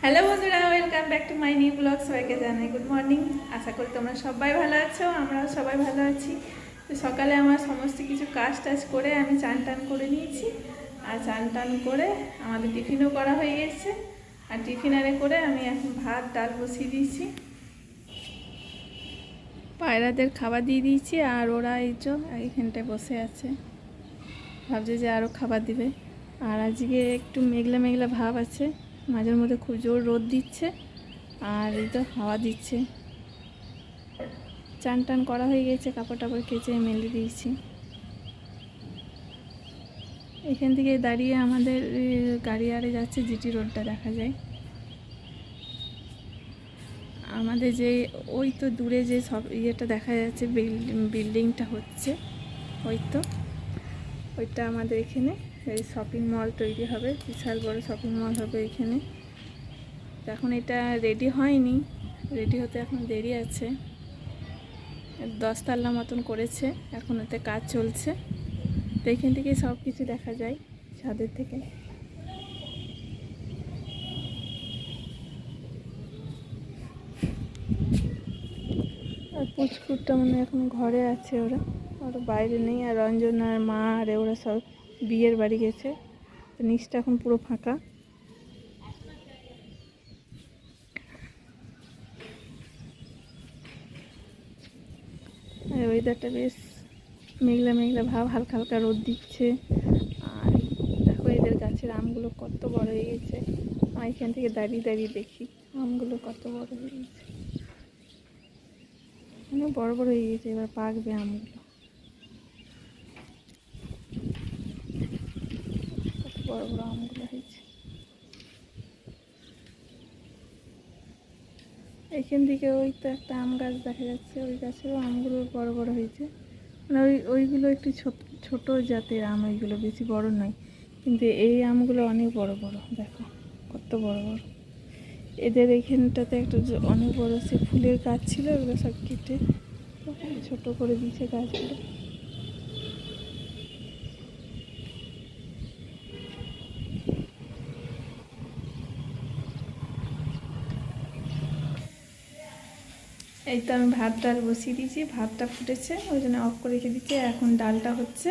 Hello বন্ধুরা, welcome back to my new blog. সবাইকে জানাই গুড মর্নিং। আশা করি তোমরা সবাই ভালো আছো, আমরাও সবাই ভালো আছি। তো সকালে আমার সমস্ত কিছু কাজ টাজ করে আমি চান টান করে নিয়েছি। আর চান টান করে আমাদের টিফিনও করা হয়ে গেছে। আর টিফিনারে করে আমি এখন ভাত ডাল বসিয়ে দিয়েছি। পায়রাদের খাবার দিয়ে দিয়েছি আর ওরা এই যে এইখানটায় বসে আছে, ভাবছে যে আরও খাবার দিবে। আর আজকে একটু মেঘলা মেঘলা ভাব আছে, মাঝের মধ্যে খুব জোর রোদ দিচ্ছে আর এই তো হাওয়া দিচ্ছে। চান টান করা হয়ে গেছে, কাপড় টাপড় কেচে মেলে দিয়েছি। এখান থেকে দাঁড়িয়ে আমাদের গাড়ি আরে যাচ্ছে, জিটি রোডটা দেখা যায়। আমাদের যে ওই তো দূরে যে সব ইয়েটা দেখা যাচ্ছে, বিল্ডিংটা হচ্ছে, ওই তো ওইটা আমাদের এখানে এই শপিং মল তৈরি হবে, বিশাল বড় শপিং মল হবে এখানে। এখন এটা রেডি হয়নি, রেডি হতে এখন দেরি আছে। 10 তলা মতন করেছে, এখন ওতে কাজ চলছে। তো এখান থেকে সব কিছু দেখা যায় ছাদের থেকে। আর পুচকুটটা মানে এখন ঘরে আছে, ওরা বাইরে নেই। আর রঞ্জন আর মা আর ওরা সব বিয়ের বাড়ি গেছে, তো নিচটা এখন পুরো ফাঁকা। আর ওয়েদারটা বেশ মেঘলা মেঘলা ভাব, হালকা হালকা রোদ দিচ্ছে। আর দেখো এদের গাছের আমগুলো কত বড় হয়ে গেছে। আমি এখান থেকে দাঁড়িয়ে দাঁড়িয়ে দেখি আমগুলো কত বড় হয়ে গেছে, অনেক বড় বড় হয়ে গেছে। এবার পাকবে আমগুলো, কত বড় বড় আমগুলো হয়েছে। এখান থেকে ওই তো একটা আম গাছ দেখা যাচ্ছে, ওই গাছেরও আমগুলো বড় বড় হয়েছে। মানে ওইগুলো একটু ছোট জাতের আম, ওইগুলো বেশি বড় নয়। কিন্তু এই আমগুলো অনেক বড় বড়, দেখো কত বড় বড়। এদের এইখানটাতে একটা অনেক বড় সে ফুলের গাছ ছিল, ওগুলো সব কেটে ছোট করে দিয়েছে গাছগুলো। এই তো আমি ভাত ডাল বসিয়ে দিয়েছি, ভাতটা ফুটেছে ওই জন্য অফ করে রেখে দিচ্ছি। এখন ডালটা হচ্ছে।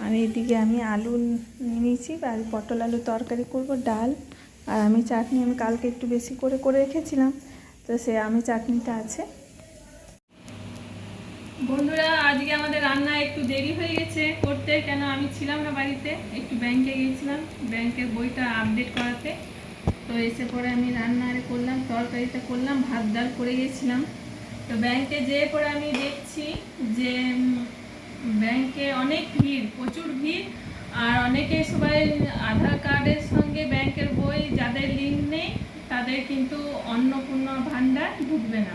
আর এইদিকে আমি আলু নিয়েছি, আর পটল আলু তরকারি করব, ডাল। আর আমি চাটনি আমি কালকে একটু বেশি করে করে রেখেছিলাম, তো সে আমি চাটনিটা আছে। বন্ধুরা, আজকে আমাদের রান্না একটু দেরি হয়ে গেছে করতে, কেন আমি ছিলাম না বাড়িতে, একটু ব্যাংকে গিয়েছিলাম ব্যাংকের বইটা আপডেট করাতে। তো এসে পরে আমি রান্না করলাম, তরকারিটা করলাম, ভাত ডাল করে গেছিলাম। তো ব্যাংকে যেয়ে পরে আমি দেখছি যে ব্যাংকে অনেক ভিড়, প্রচুর ভিড়। আর অনেকে সবাই আধার কার্ডের সঙ্গে ব্যাংকের বই যাদের লিঙ্ক নেই তাদের কিন্তু অন্নপূর্ণা ভাণ্ডার ঢুকবে না।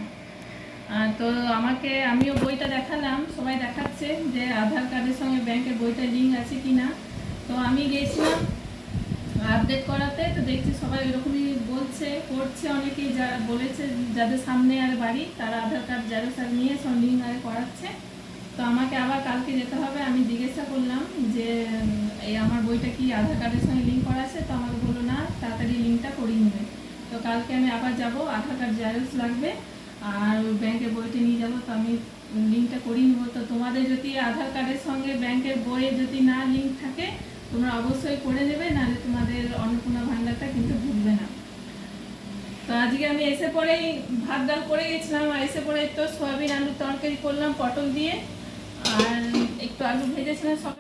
তো আমিও বইটা দেখালাম, সবাই দেখাচ্ছে যে আধার কার্ডের সঙ্গে ব্যাংকের বইটা লিঙ্ক আছে কি না। তো আমি গিয়েছিলাম আপডেট করাতে, তো দেখছি সবাই এরকমই বলছে, করছে। অনেকেই যারা বলেছে যাদের সামনে আর বাড়ি তারা আধার কার্ড জেরক্স নিয়ে সব লিঙ্ক আরে করাচ্ছে। তো আমাকে আবার কালকে যেতে হবে। আমি জিজ্ঞাসা করলাম যে এই আমার বইটা কি আধার কার্ডের সঙ্গে লিঙ্ক করা আছে, তো আমাকে বললো না, তাড়াতাড়ি লিঙ্কটা করিয়ে নেবে। তো কালকে আমি আবার যাব, আধার কার্ড জেরক্স লাগবে আর ব্যাংকের বইটা নিয়ে যাব। তো আমি লিঙ্কটা করিয়ে নেবো। তো তোমাদের যদি আধার কার্ডের সঙ্গে ব্যাংকের বইয়ে যদি না লিঙ্ক থাকে তোমরা অবশ্যই করে নেবে, নাহলে তোমাদের অন্নপূর্ণা ভাণ্ডারটা কিন্তু ঢুকবে না। তো আজকে আমি এসে পরেই ভাত ডাল করে গেছিলাম, আর এসে পরে তো সয়াবিন আলুর তরকারি করলাম পটল দিয়ে, আর একটু আলু ভেজেছিলাম।